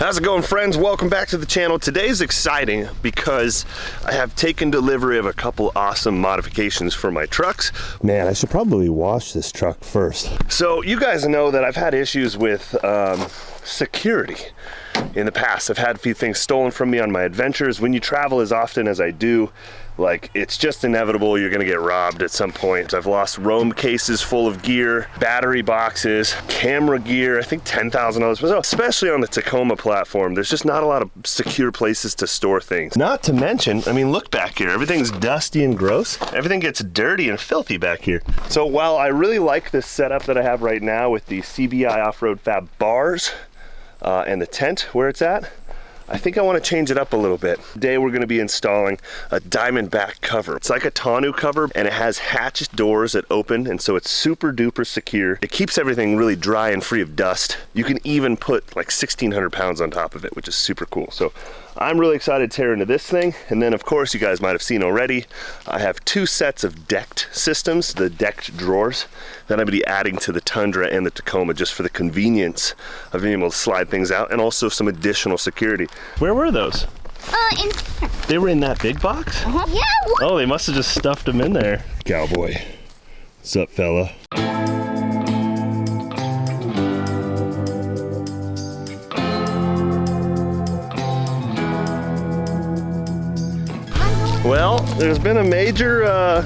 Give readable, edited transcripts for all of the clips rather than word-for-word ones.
How's it going, friends? Welcome back to the channel. Today's exciting because I have taken delivery of a couple awesome modifications for my trucks. Man, I should probably wash this truck first. So you guys know that I've had issues with security in the past. I've had a few things stolen from me on my adventures. When you travel as often as I do, like, it's just inevitable you're gonna get robbed at some point. I've lost roam cases full of gear, battery boxes, camera gear, I think $10,000. Especially on the Tacoma platform, there's just not a lot of secure places to store things. Not to mention, I mean, look back here. Everything's dusty and gross. Everything gets dirty and filthy back here. So while I really like this setup that I have right now with the CBI Off-Road Fab bars and the tent where it's at, I think I want to change it up a little bit. Today we're going to be installing a Diamondback cover. It's like a tonneau cover, and it has hatch doors that open, and so it's super duper secure. It keeps everything really dry and free of dust. You can even put like 1,600 pounds on top of it, which is super cool. So I'm really excited to tear into this thing. And then of course, you guys might have seen already, I have two sets of decked systems, the decked drawers, that I'm going to be adding to the Tundra and the Tacoma just for the convenience of being able to slide things out, and also some additional security. Where were those? In here. They were in that big box? Yeah. Oh, they must have just stuffed them in there. Cowboy. What's up, fella? Well, there's been a major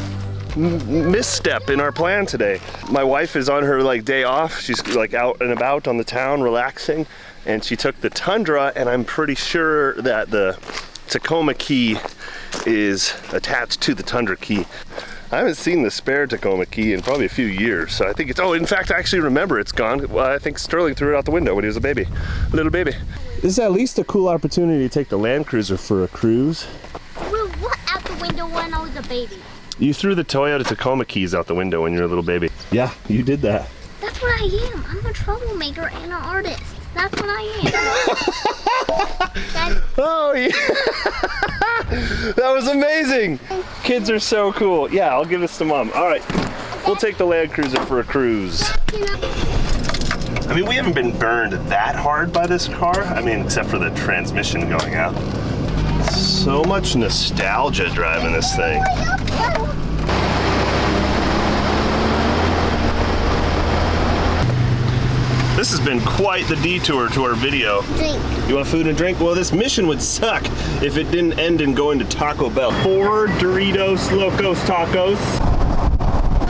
misstep in our plan today. My wife is on her day off. She's like out and about on the town relaxing, and she took the Tundra, and I'm pretty sure that the Tacoma key is attached to the Tundra key. I haven't seen the spare Tacoma key in probably a few years, so I think it's, oh, in fact, I actually remember it's gone. Well, I think Sterling threw it out the window when he was a baby, a little baby. This is at least a cool opportunity to take the Land Cruiser for a cruise. Well, what out the window when I was a baby? You threw the Toyota Tacoma keys out the window when you were a little baby. Yeah, you did that. That's what I am. I'm a troublemaker and an artist. That's what I am. Oh, yeah. That was amazing. Kids are so cool. Yeah, I'll give this to Mom. All right, we'll take the Land Cruiser for a cruise. I mean, we haven't been burned that hard by this car. I mean, except for the transmission going out. So much nostalgia driving this thing. This has been quite the detour to our video. Drink. You want food and drink? Well, this mission would suck if it didn't end in going to Taco Bell. 4 Doritos Locos Tacos.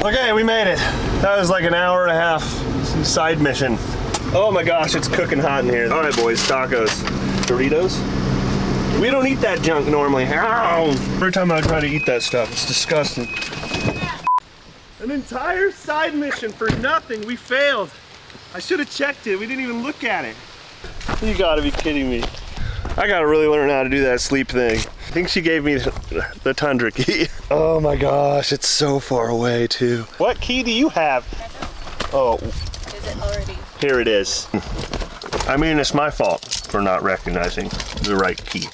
Okay, we made it. That was like an hour and a half side mission. Oh my gosh, it's cooking hot in here. All right, boys, tacos. Doritos? We don't eat that junk normally. Ow. Every time I try to eat that stuff, it's disgusting. An entire side mission for nothing. We failed. I should have checked it. We didn't even look at it. You gotta be kidding me. I gotta really learn how to do that sleep thing. I think she gave me the Tundra key. Oh my gosh, it's so far away too. What key do you have? Oh. Is it already? Here it is. I mean, it's my fault for not recognizing the right key.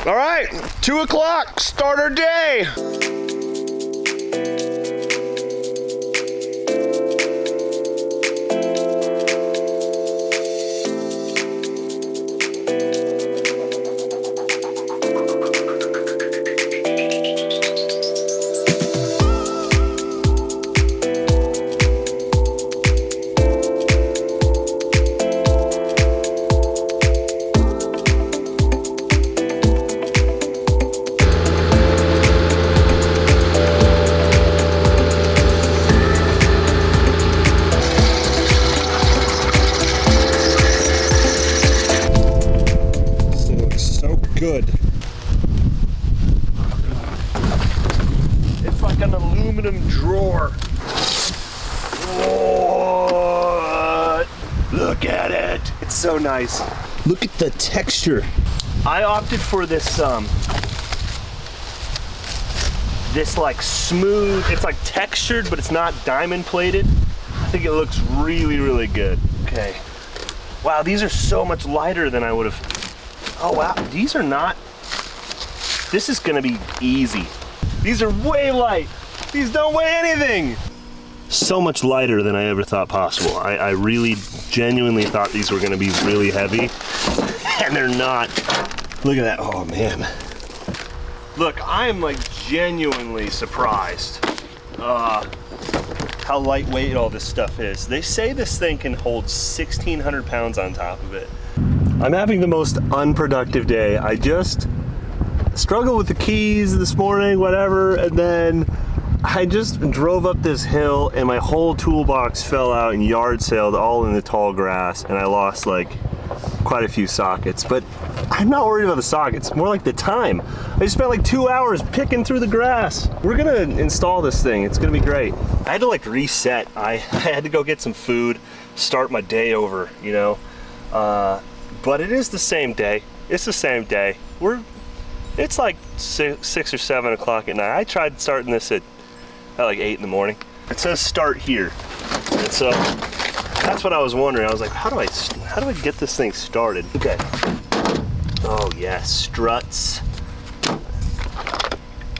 All right, 2 o'clock, start our day. Good. It's like an aluminum drawer. Oh, look at it. It's so nice. Look at the texture. I opted for this this like smooth, it's like textured, but it's not diamond plated. I think it looks really, really good. Okay. Wow, these are so much lighter than I would have. Oh wow, these are not, this is gonna be easy. These are way light. These don't weigh anything. so much lighter than I ever thought possible. I really genuinely thought these were gonna be really heavy, and they're not. Look at that, oh man. Look, I am like genuinely surprised how lightweight all this stuff is. They say this thing can hold 1,600 pounds on top of it. I'm having the most unproductive day. I just struggled with the keys this morning, whatever, and then I just drove up this hill and my whole toolbox fell out and yard sailed all in the tall grass, and I lost like quite a few sockets. But I'm not worried about the sockets, more like the time. I just spent like 2 hours picking through the grass. We're gonna install this thing, it's gonna be great. I had to like reset. I had to go get some food, start my day over, you know. But it is the same day. It's the same day. It's like 6 or 7 o'clock at night. I tried starting this at like 8 in the morning. It says start here. And so that's what I was wondering. I was like, how do I get this thing started? Okay. Oh yeah, struts.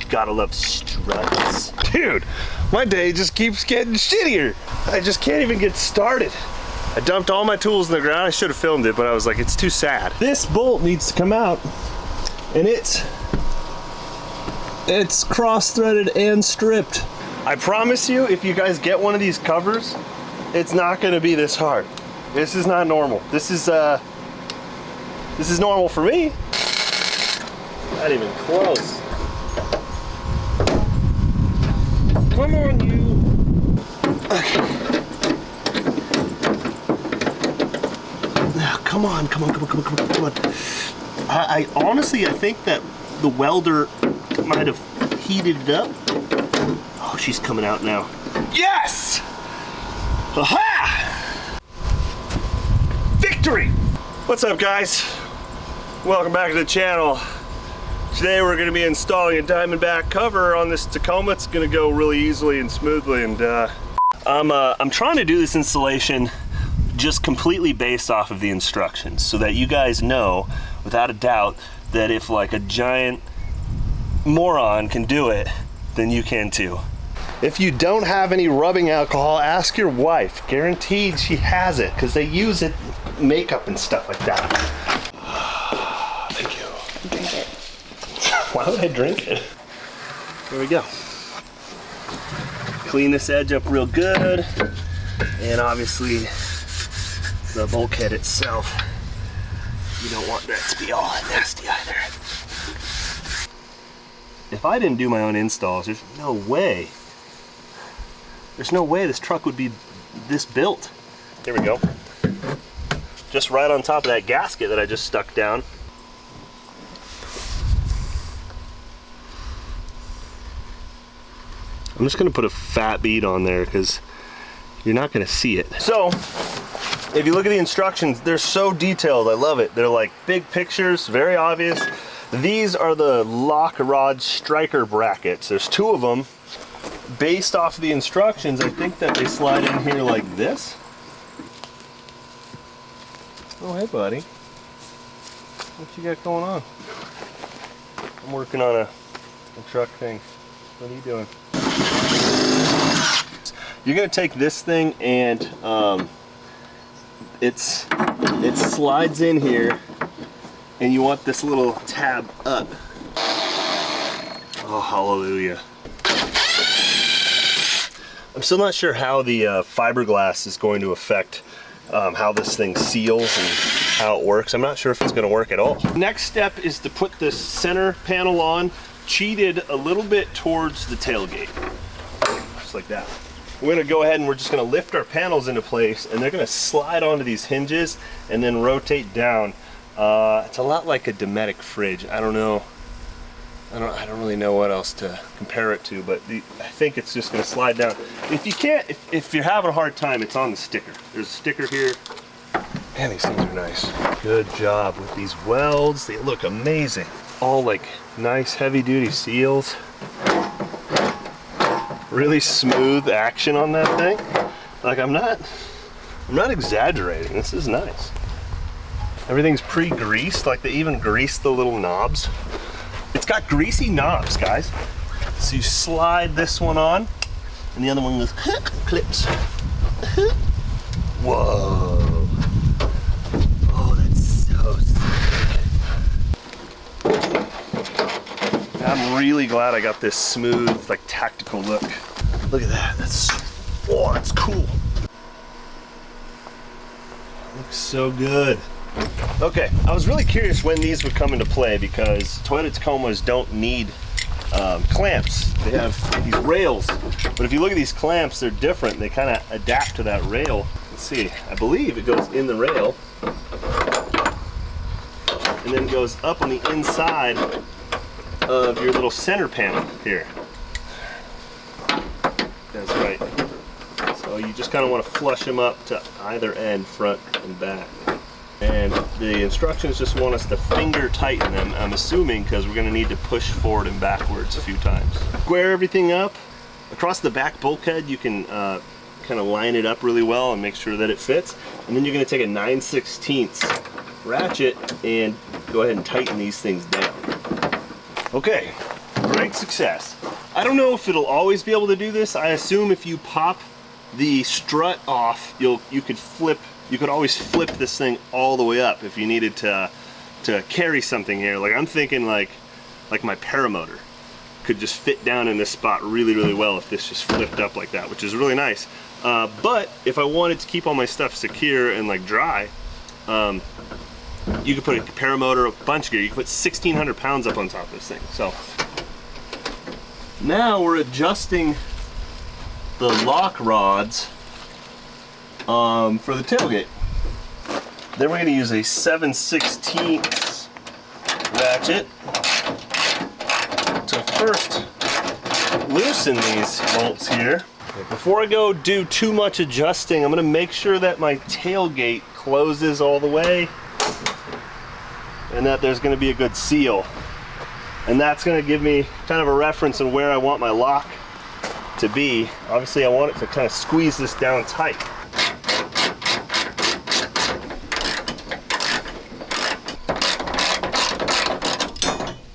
Gotta love struts. Dude, my day just keeps getting shittier. I just can't even get started. I dumped all my tools in the ground. I should have filmed it, but I was like, it's too sad. This bolt needs to come out, and it's cross-threaded and stripped. I promise you, if you guys get one of these covers, it's not gonna be this hard. This is not normal. This is normal for me. Not even close. Come on, you. Okay. Come on. I honestly, I think that the welder might have heated it up. Oh, she's coming out now. Yes! Aha! Victory! What's up, guys? Welcome back to the channel. Today we're gonna be installing a Diamondback cover on this Tacoma. It's gonna go really easily and smoothly, and I'm trying to do this installation just completely based off of the instructions, so that you guys know without a doubt that if like a giant moron can do it, then you can too. If you don't have any rubbing alcohol, ask your wife. Guaranteed she has it, because they use it in makeup and stuff like that. Thank you. Drink it. Why would I drink it? There we go. Clean this edge up real good, and obviously the bulkhead itself, you don't want that to be all nasty either. If I didn't do my own installs, there's no way this truck would be this built. Here we go. Just right on top of that gasket that I just stuck down. I'm just gonna put a fat bead on there because you're not gonna see it. So, if you look at the instructions, they're so detailed, I love it. They're like big pictures, very obvious. These are the lock rod striker brackets. There's 2 of them. Based off of the instructions, I think that they slide in here like this. Oh, hey buddy. What you got going on? I'm working on a truck thing. What are you doing? You're gonna take this thing and it slides in here, and you want this little tab up. Oh, hallelujah. I'm still not sure how the fiberglass is going to affect how this thing seals and how it works. I'm not sure if it's going to work at all. Next step is to put this center panel on, cheated a little bit towards the tailgate, just like that. We're going to go ahead and we're just going to lift our panels into place, and they're going to slide onto these hinges and then rotate down. It's a lot like a Dometic fridge. I don't know. I don't really know what else to compare it to, but I think it's just going to slide down. If you can't, if you're having a hard time, it's on the sticker. There's a sticker here. Man, these things are nice. Good job with these welds. They look amazing. All like nice heavy-duty seals. Really smooth action on that thing. Like I'm not exaggerating. This is nice. Everything's pre-greased. Like they even greased the little knobs. It's got greasy knobs, guys. So you slide this one on, and the other one goes clips. Whoa. Oh, that's so sick. I'm really glad I got this smooth, like tactical look. Look at that. Oh, that's cool. Looks so good. Okay, I was really curious when these would come into play because Toyota Tacomas don't need clamps. They have these rails, but if you look at these clamps, they're different. They kind of adapt to that rail. Let's see, I believe it goes in the rail and then goes up on the inside of your little center panel here. That's right. So you just kind of want to flush them up to either end, front and back. And the instructions just want us to finger tighten them, I'm assuming, because we're going to need to push forward and backwards a few times. Square everything up. Across the back bulkhead, you can kind of line it up really well and make sure that it fits. And then you're going to take a 9/16 ratchet and go ahead and tighten these things down. Okay, great success. I don't know if it'll always be able to do this. I assume if you pop the strut off, you could always flip this thing all the way up if you needed to carry something here. Like I'm thinking like my paramotor could just fit down in this spot really, really well if this just flipped up like that, which is really nice. But if I wanted to keep all my stuff secure and like dry, you could put a paramotor, a bunch of gear. You could put 1,600 pounds up on top of this thing. So now we're adjusting the lock rods for the tailgate. Then we're going to use a 7/16 ratchet to first loosen these bolts here. Before I go do too much adjusting, I'm going to make sure that my tailgate closes all the way and that there's going to be a good seal. And that's going to give me kind of a reference on where I want my lock to be. Obviously I want it to kind of squeeze this down tight.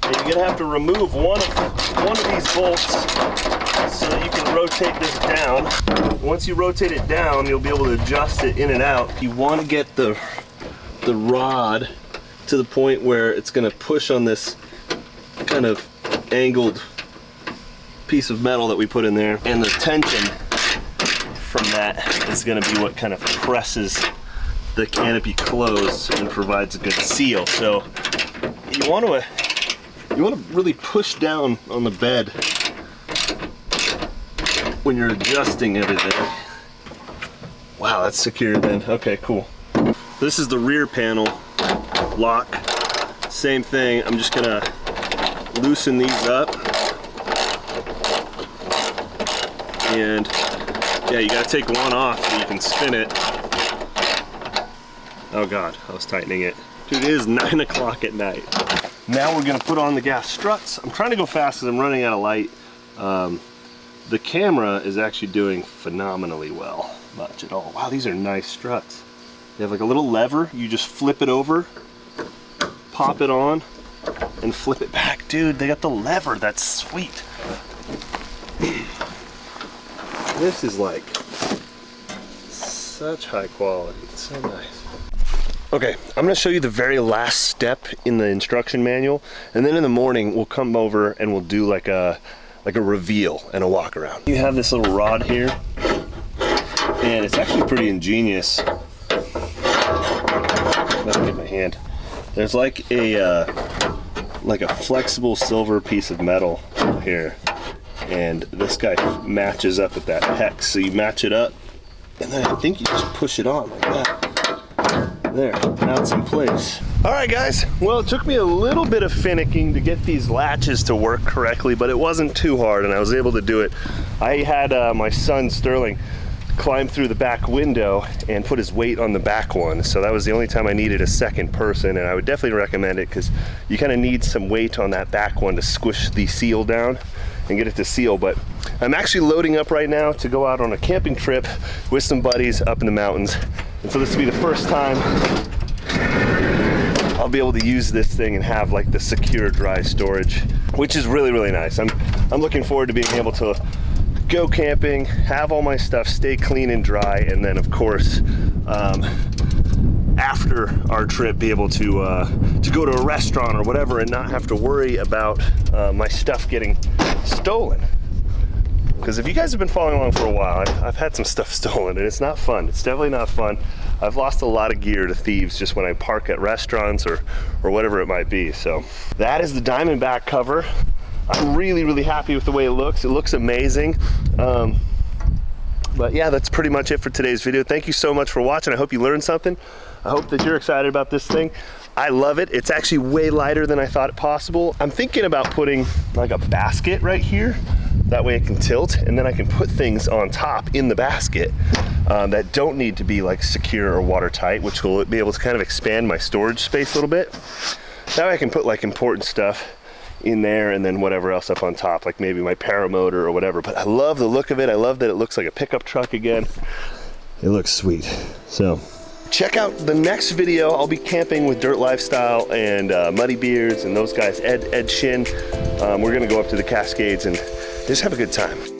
And you're going to have to remove one of these bolts so that you can rotate this down. Once you rotate it down, you'll be able to adjust it in and out. You want to get the rod to the point where it's going to push on this kind of angled piece of metal that we put in there, and the tension from that is going to be what kind of presses the canopy closed and provides a good seal. So you want to really push down on the bed when you're adjusting everything. Wow, that's secure then. Okay, cool. This is the rear panel lock. Same thing. I'm just gonna loosen these up. And yeah, you gotta take one off so you can spin it. Oh God, I was tightening it. Dude, it is 9 o'clock at night. Now we're gonna put on the gas struts. I'm trying to go fast because I'm running out of light. The camera is actually doing phenomenally well. Much at all. Wow, these are nice struts. They have like a little lever. You just flip it over, pop it on, and flip it back. Dude, they got the lever. That's sweet. This is like such high quality. It's so nice. Okay, I'm gonna show you the very last step in the instruction manual, and then in the morning we'll come over and we'll do like a reveal and a walk around. You have this little rod here, and it's actually pretty ingenious. Let me get my hand. There's like a flexible silver piece of metal here, and this guy matches up with that hex. So you match it up, and then I think you just push it on like that. There, now it's in place. All right, guys. Well, it took me a little bit of finicking to get these latches to work correctly, but it wasn't too hard, and I was able to do it. I had my son Sterling climb through the back window and put his weight on the back one, so that was the only time I needed a second person, and I would definitely recommend it because you kind of need some weight on that back one to squish the seal down and get it to seal. But I'm actually loading up right now to go out on a camping trip with some buddies up in the mountains, and so this will be the first time I'll be able to use this thing and have like the secure dry storage, which is really, really nice. I'm looking forward to being able to go camping, have all my stuff stay clean and dry, and then of course, after our trip, be able to go to a restaurant or whatever and not have to worry about my stuff getting stolen. Because if you guys have been following along for a while, I've had some stuff stolen, and it's not fun. It's definitely not fun. I've lost a lot of gear to thieves just when I park at restaurants or whatever it might be. So that is the Diamondback cover. I'm really, really happy with the way it looks. It looks amazing. But yeah, that's pretty much it for today's video. Thank you so much for watching. I hope you learned something. I hope that you're excited about this thing. I love it. It's actually way lighter than I thought possible. I'm thinking about putting like a basket right here. That way it can tilt, and then I can put things on top in the basket that don't need to be like secure or watertight, which will be able to kind of expand my storage space a little bit. That way I can put like important stuff in there and then whatever else up on top, like maybe my paramotor or whatever. But I love the look of it. I love that it looks like a pickup truck again. It looks sweet. So check out the next video. I'll be camping with Dirt Lifestyle and Muddy Beards and those guys, Ed Shin. We're gonna go up to the Cascades and just have a good time.